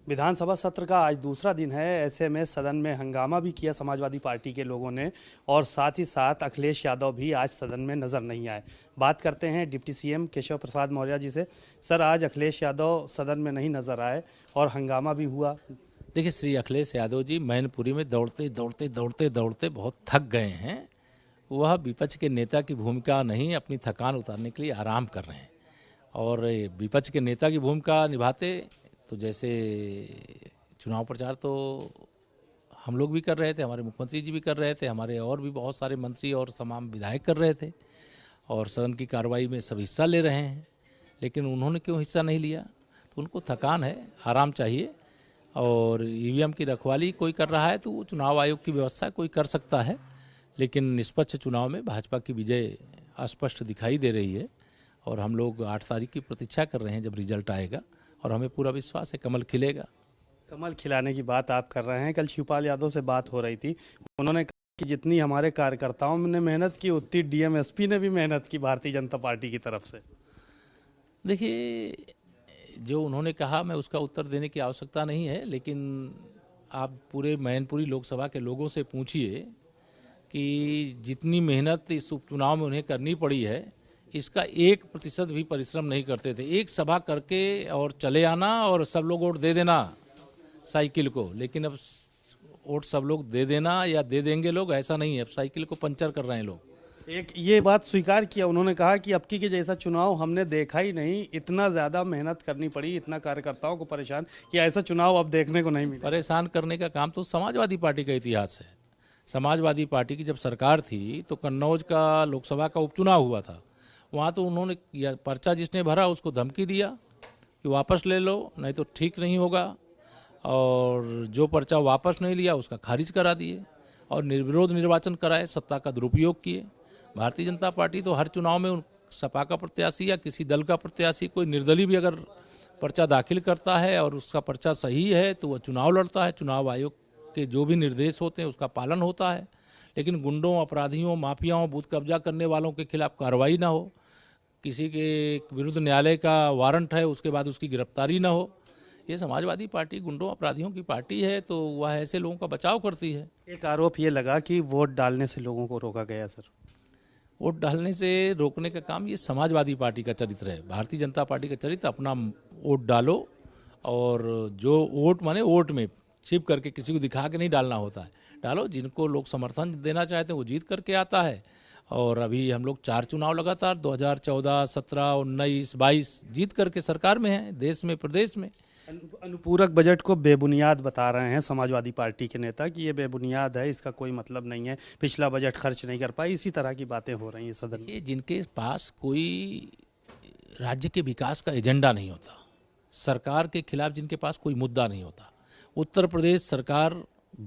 विधानसभा सत्र का आज दूसरा दिन है। ऐसे में सदन में हंगामा भी किया समाजवादी पार्टी के लोगों ने और साथ ही साथ अखिलेश यादव भी आज सदन में नजर नहीं आए। बात करते हैं डिप्टी सीएम केशव प्रसाद मौर्य जी से। सर, आज अखिलेश यादव सदन में नहीं नजर आए और हंगामा भी हुआ। देखिए, श्री अखिलेश यादव जी मैनपुरी में दौड़ते दौड़ते दौड़ते दौड़ते बहुत थक गए हैं। वह विपक्ष के नेता की भूमिका नहीं, अपनी थकान उतारने के लिए आराम कर रहे हैं। और विपक्ष के नेता की भूमिका निभाते तो जैसे चुनाव प्रचार तो हम लोग भी कर रहे थे, हमारे मुख्यमंत्री जी भी कर रहे थे, हमारे और भी बहुत सारे मंत्री और तमाम विधायक कर रहे थे और सदन की कार्रवाई में सब हिस्सा ले रहे हैं। लेकिन उन्होंने क्यों हिस्सा नहीं लिया? तो उनको थकान है, आराम चाहिए। और ईवीएम की रखवाली कोई कर रहा है तो वो चुनाव आयोग की व्यवस्था कोई कर सकता है, लेकिन निष्पक्ष चुनाव में भाजपा की विजय स्पष्ट दिखाई दे रही है। और हम लोग 8 तारीख की प्रतीक्षा कर रहे हैं जब रिजल्ट आएगा, और हमें पूरा विश्वास है कमल खिलेगा। कमल खिलाने की बात आप कर रहे हैं। कल शिवपाल यादव से बात हो रही थी, उन्होंने कहा कि जितनी हमारे कार्यकर्ताओं ने मेहनत की उतनी डीएम-एसपी ने भी मेहनत की भारतीय जनता पार्टी की तरफ से। देखिए, जो उन्होंने कहा मैं उसका उत्तर देने की आवश्यकता नहीं है, लेकिन आप पूरे मैनपुरी लोकसभा के लोगों से पूछिए कि जितनी मेहनत इस उपचुनाव में उन्हें करनी पड़ी है, इसका 1% भी परिश्रम नहीं करते थे। एक सभा करके और चले आना और सब लोग वोट दे देना साइकिल को। लेकिन अब वोट सब लोग दे देना या दे देंगे लोग, ऐसा नहीं है। अब साइकिल को पंचर कर रहे हैं लोग। एक ये बात स्वीकार किया उन्होंने, कहा कि अबकी के जैसा चुनाव हमने देखा ही नहीं, इतना ज़्यादा मेहनत करनी पड़ी, इतना कार्यकर्ताओं को परेशान कि ऐसा चुनाव अब देखने को नहीं मिला। परेशान करने का काम तो समाजवादी पार्टी का इतिहास है। समाजवादी पार्टी की जब सरकार थी तो कन्नौज का लोकसभा का उपचुनाव हुआ था। वहाँ तो उन्होंने पर्चा जिसने भरा उसको धमकी दिया कि वापस ले लो, नहीं तो ठीक नहीं होगा। और जो पर्चा वापस नहीं लिया उसका खारिज करा दिए और निर्विरोध निर्वाचन कराए, सत्ता का दुरुपयोग किए। भारतीय जनता पार्टी तो हर चुनाव में सपा का प्रत्याशी या किसी दल का प्रत्याशी, कोई निर्दलीय भी अगर पर्चा दाखिल करता है और उसका पर्चा सही है तो वह चुनाव लड़ता है। चुनाव आयोग के जो भी निर्देश होते हैं उसका पालन होता है। लेकिन गुंडों, अपराधियों, माफियाओं, बूथ कब्जा करने वालों के खिलाफ कार्रवाई ना हो, किसी के विरुद्ध न्यायालय का वारंट है उसके बाद उसकी गिरफ्तारी ना हो। ये समाजवादी पार्टी गुंडों अपराधियों की पार्टी है, तो वह ऐसे लोगों का बचाव करती है। एक आरोप ये लगा कि वोट डालने से लोगों को रोका गया। सर, वोट डालने से रोकने का काम ये समाजवादी पार्टी का चरित्र है। भारतीय जनता पार्टी का चरित्र अपना वोट डालो, और जो वोट माने वोट में छिप करके किसी को दिखा के नहीं डालना होता है। डालो, जिनको लोग समर्थन देना चाहते हैं वो जीत करके आता है। और अभी हम लोग 4 चुनाव लगातार 2014, 17, 19, 22 जीत करके सरकार में हैं, देश में, प्रदेश में। अनुपूरक बजट को बेबुनियाद बता रहे हैं समाजवादी पार्टी के नेता कि ये बेबुनियाद है, इसका कोई मतलब नहीं है, पिछला बजट खर्च नहीं कर पाई, इसी तरह की बातें हो रही हैं सदन में। जिनके पास कोई राज्य के विकास का एजेंडा नहीं होता, सरकार के खिलाफ जिनके पास कोई मुद्दा नहीं होता। उत्तर प्रदेश सरकार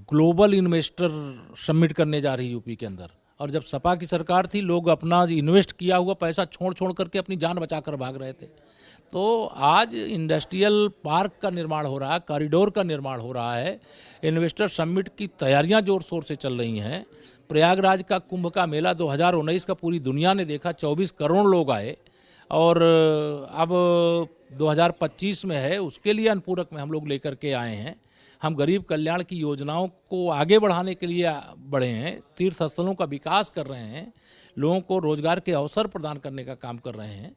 ग्लोबल इन्वेस्टर सबमिट करने जा रही है यूपी के अंदर, और जब सपा की सरकार थी लोग अपना इन्वेस्ट किया हुआ पैसा छोड़ छोड़ करके अपनी जान बचाकर भाग रहे थे। तो आज इंडस्ट्रियल पार्क का निर्माण हो रहा है, कॉरिडोर का निर्माण हो रहा है, इन्वेस्टर समिट की तैयारियां जोर शोर से चल रही हैं। प्रयागराज का कुंभ का मेला 2019 का पूरी दुनिया ने देखा, 24 करोड़ लोग आए। और अब 2025 में है, उसके लिए अनुपूरक में हम लोग लेकर के आए हैं। हम गरीब कल्याण की योजनाओं को आगे बढ़ाने के लिए बढ़े हैं, तीर्थ स्थलों का विकास कर रहे हैं, लोगों को रोजगार के अवसर प्रदान करने का काम कर रहे हैं।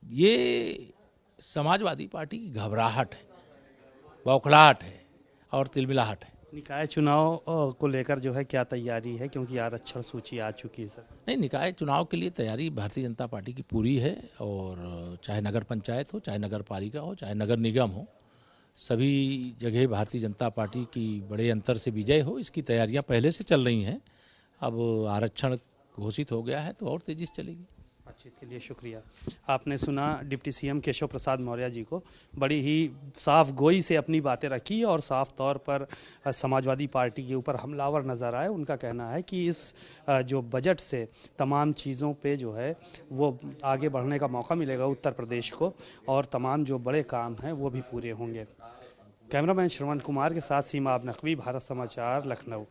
ये समाजवादी पार्टी की घबराहट है, बौखलाहट है और तिलमिलाहट है। निकाय चुनाव को लेकर जो है क्या तैयारी है, क्योंकि आरक्षण सूची आ चुकी है सर? नहीं, निकाय चुनाव के लिए तैयारी भारतीय जनता पार्टी की पूरी है। और चाहे नगर पंचायत हो, चाहे नगर पालिका हो, चाहे नगर निगम हो, सभी जगह भारतीय जनता पार्टी की बड़े अंतर से विजय हो, इसकी तैयारियां पहले से चल रही हैं। अब आरक्षण घोषित हो गया है तो और तेजी से चलेगी। बातचीत के लिए शुक्रिया। आपने सुना डिप्टी सीएम केशव प्रसाद मौर्य जी को, बड़ी ही साफ गोई से अपनी बातें रखी और साफ तौर पर समाजवादी पार्टी के ऊपर हमलावर नज़र आए। उनका कहना है कि इस जो बजट से तमाम चीज़ों पे जो है वो आगे बढ़ने का मौका मिलेगा उत्तर प्रदेश को, और तमाम जो बड़े काम हैं वो भी पूरे होंगे। कैमरामैन श्रवण कुमार के साथ सीमा नकवी, भारत समाचार, लखनऊ।